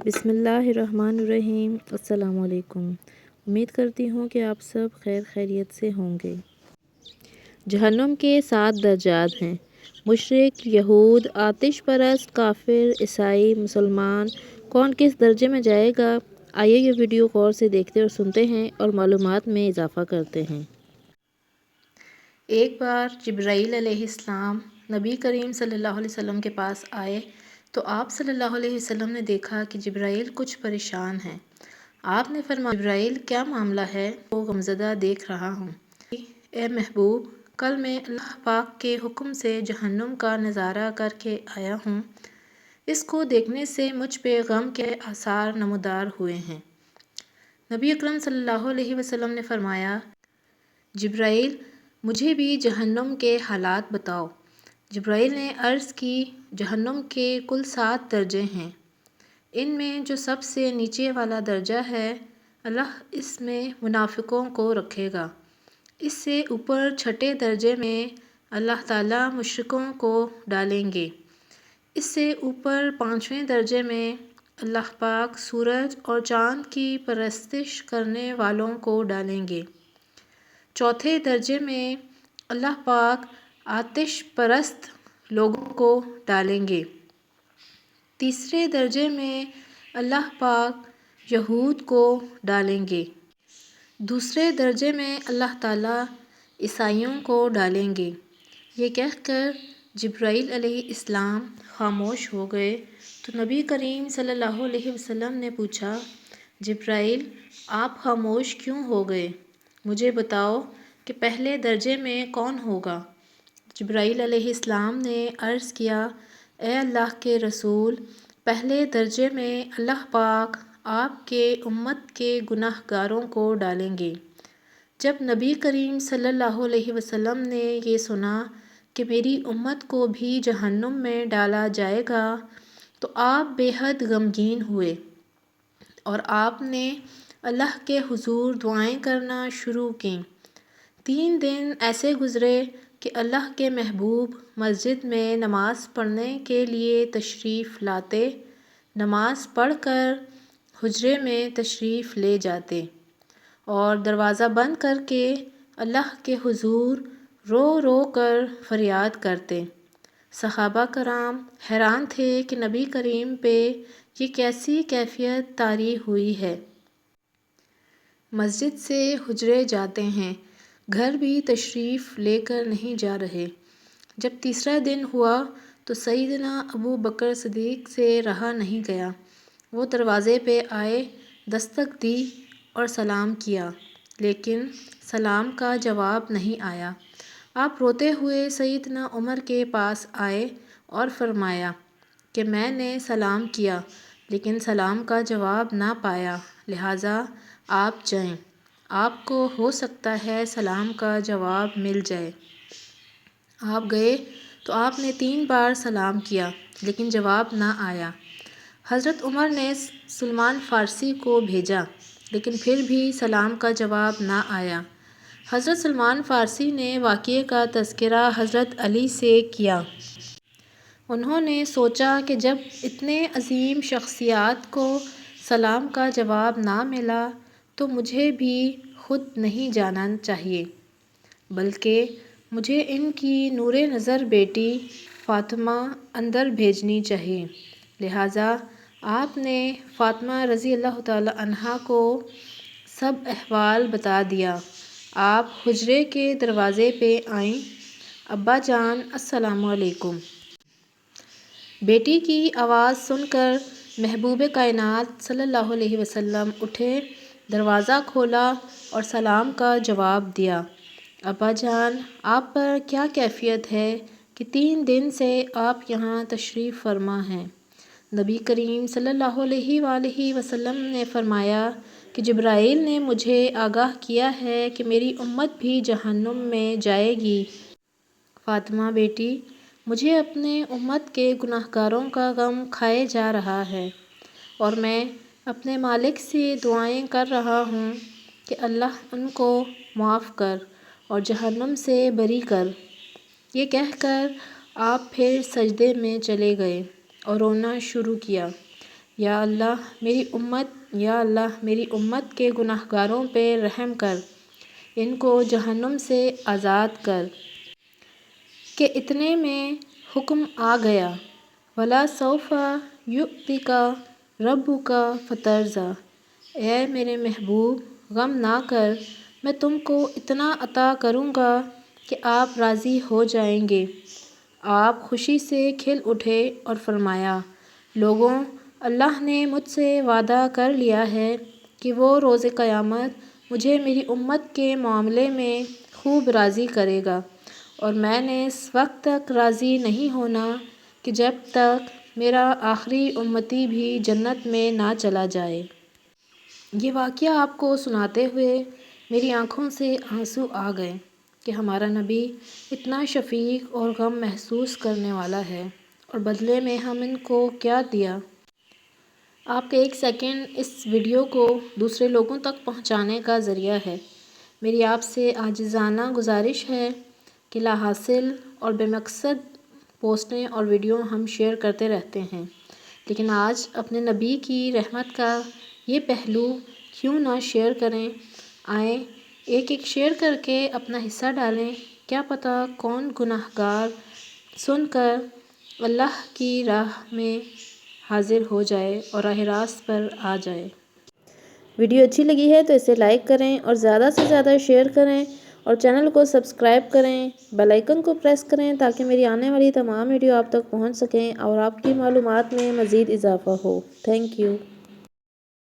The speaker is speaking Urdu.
بسم اللہ الرحمن الرحیم۔ السلام علیکم۔ امید کرتی ہوں کہ آپ سب خیریت سے ہوں گے۔ جہنم کے 7 درجات ہیں۔ مشرک، یہود، آتش پرست، کافر، عیسائی، مسلمان، کون کس درجے میں جائے گا؟ آئیے یہ ویڈیو غور سے دیکھتے اور سنتے ہیں اور معلومات میں اضافہ کرتے ہیں۔ ایک بار جبرائیل علیہ السلام نبی کریم صلی اللہ علیہ وسلم کے پاس آئے تو آپ صلی اللہ علیہ وسلم نے دیکھا کہ جبرائیل کچھ پریشان ہیں۔ آپ نے فرمایا، جبرائیل کیا معاملہ ہے؟ وہ غمزدہ دیکھ رہا ہوں۔ اے محبوب، کل میں اللہ پاک کے حکم سے جہنم کا نظارہ کر کے آیا ہوں۔ اس کو دیکھنے سے مجھ پہ غم کے آثار نمودار ہوئے ہیں۔ نبی اکرم صلی اللہ علیہ وسلم نے فرمایا، جبرائیل، مجھے بھی جہنم کے حالات بتاؤ۔ جبرائیل نے عرض کی، جہنم کے کل 7 درجے ہیں۔ ان میں جو سب سے نیچے والا درجہ ہے، اللہ اس میں منافقوں کو رکھے گا۔ اس سے اوپر چھٹے درجے میں اللہ تعالیٰ مشرکوں کو ڈالیں گے۔ اس سے اوپر 5ویں درجے میں اللہ پاک سورج اور چاند کی پرستش کرنے والوں کو ڈالیں گے۔ چوتھے درجے میں اللہ پاک آتش پرست لوگوں کو ڈالیں گے۔ تیسرے درجے میں اللہ پاک یہود کو ڈالیں گے۔ دوسرے درجے میں اللہ تعالیٰ عیسائیوں کو ڈالیں گے۔ یہ کہہ کر جبرائیل علیہ السلام خاموش ہو گئے تو نبی کریم صلی اللہ علیہ وسلم نے پوچھا، جبرائیل، آپ خاموش کیوں ہو گئے؟ مجھے بتاؤ کہ پہلے درجے میں کون ہوگا؟ جبرائیل علیہ السلام نے عرض کیا، اے اللہ کے رسول، پہلے درجے میں اللہ پاک آپ کے امت کے گناہ گاروں کو ڈالیں گے۔ جب نبی کریم صلی اللہ علیہ وسلم نے یہ سنا کہ میری امت کو بھی جہنم میں ڈالا جائے گا تو آپ بے حد غمگین ہوئے اور آپ نے اللہ کے حضور دعائیں کرنا شروع کیں۔ 3 دن ایسے گزرے کہ اللہ کے محبوب مسجد میں نماز پڑھنے کے لیے تشریف لاتے، نماز پڑھ کر حجرے میں تشریف لے جاتے اور دروازہ بند کر کے اللہ کے حضور رو رو کر فریاد کرتے۔ صحابہ کرام حیران تھے کہ نبی کریم پہ یہ کیسی کیفیت طاری ہوئی ہے۔ مسجد سے حجرے جاتے ہیں، گھر بھی تشریف لے کر نہیں جا رہے۔ جب تیسرا دن ہوا تو سیدنا ابو بکر صدیق سے رہا نہیں گیا۔ وہ دروازے پہ آئے، دستک دی اور سلام کیا، لیکن سلام کا جواب نہیں آیا۔ آپ روتے ہوئے سیدنا عمر کے پاس آئے اور فرمایا کہ میں نے سلام کیا لیکن سلام کا جواب نہ پایا، لہٰذا آپ جائیں، آپ کو ہو سکتا ہے سلام کا جواب مل جائے۔ آپ گئے تو آپ نے 3 بار سلام کیا لیکن جواب نہ آیا۔ حضرت عمر نے سلمان فارسی کو بھیجا لیکن پھر بھی سلام کا جواب نہ آیا۔ حضرت سلمان فارسی نے واقعے کا تذکرہ حضرت علی سے کیا۔ انہوں نے سوچا کہ جب اتنے عظیم شخصیات کو سلام کا جواب نہ ملا تو مجھے بھی خود نہیں جانا چاہیے، بلکہ مجھے ان کی نور نظر بیٹی فاطمہ اندر بھیجنی چاہیے۔ لہٰذا آپ نے فاطمہ رضی اللہ تعالیٰ عنہا کو سب احوال بتا دیا۔ آپ حجرے کے دروازے پہ آئیں، ابا جان السلام علیکم۔ بیٹی کی آواز سن کر محبوب کائنات صلی اللہ علیہ وسلم اٹھے، دروازہ کھولا اور سلام کا جواب دیا۔ ابا جان، آپ پر کیا کیفیت ہے کہ 3 دن سے آپ یہاں تشریف فرما ہیں؟ نبی کریم صلی اللہ علیہ وآلہ وسلم نے فرمایا کہ جبرائیل نے مجھے آگاہ کیا ہے کہ میری امت بھی جہنم میں جائے گی۔ فاطمہ بیٹی، مجھے اپنے امت کے گناہ گاروں کا غم کھائے جا رہا ہے اور میں اپنے مالک سے دعائیں کر رہا ہوں کہ اللہ ان کو معاف کر اور جہنم سے بری کر۔ یہ کہہ کر آپ پھر سجدے میں چلے گئے اور رونا شروع کیا۔ یا اللہ میری امت کے گناہ گاروں پہ رحم کر، ان کو جہنم سے آزاد کر۔ کہ اتنے میں حکم آ گیا، وَلَا سَوْفَ يُعْطِيكَ رَبُّكَ فَتَرْضَىٰ، اے میرے محبوب غم نہ کر، میں تم کو اتنا عطا کروں گا کہ آپ راضی ہو جائیں گے۔ آپ خوشی سے کھل اٹھے اور فرمایا، لوگوں، اللہ نے مجھ سے وعدہ کر لیا ہے کہ وہ روز قیامت مجھے میری امت کے معاملے میں خوب راضی کرے گا، اور میں نے اس وقت تک راضی نہیں ہونا کہ جب تک میرا آخری امتی بھی جنت میں نہ چلا جائے۔ یہ واقعہ آپ کو سناتے ہوئے میری آنکھوں سے آنسو آ گئے کہ ہمارا نبی اتنا شفیق اور غم محسوس کرنے والا ہے، اور بدلے میں ہم ان کو کیا دیا۔ آپ کا ایک سیکنڈ اس ویڈیو کو دوسرے لوگوں تک پہنچانے کا ذریعہ ہے۔ میری آپ سے عاجزانہ گزارش ہے کہ لا حاصل اور بے مقصد پوسٹیں اور ویڈیو ہم شیئر کرتے رہتے ہیں، لیکن آج اپنے نبی کی رحمت کا یہ پہلو کیوں نہ شیئر کریں؟ آئیں ایک ایک شیئر کر کے اپنا حصہ ڈالیں، کیا پتہ کون گناہ گار سن کر اللہ کی راہ میں حاضر ہو جائے اور راہ راست پر آ جائے۔ ویڈیو اچھی لگی ہے تو اسے لائک کریں اور زیادہ سے زیادہ شیئر کریں، اور چینل کو سبسکرائب کریں، بیل آئیکن کو پریس کریں تاکہ میری آنے والی تمام ویڈیو آپ تک پہنچ سکیں اور آپ کی معلومات میں مزید اضافہ ہو۔ Thank you.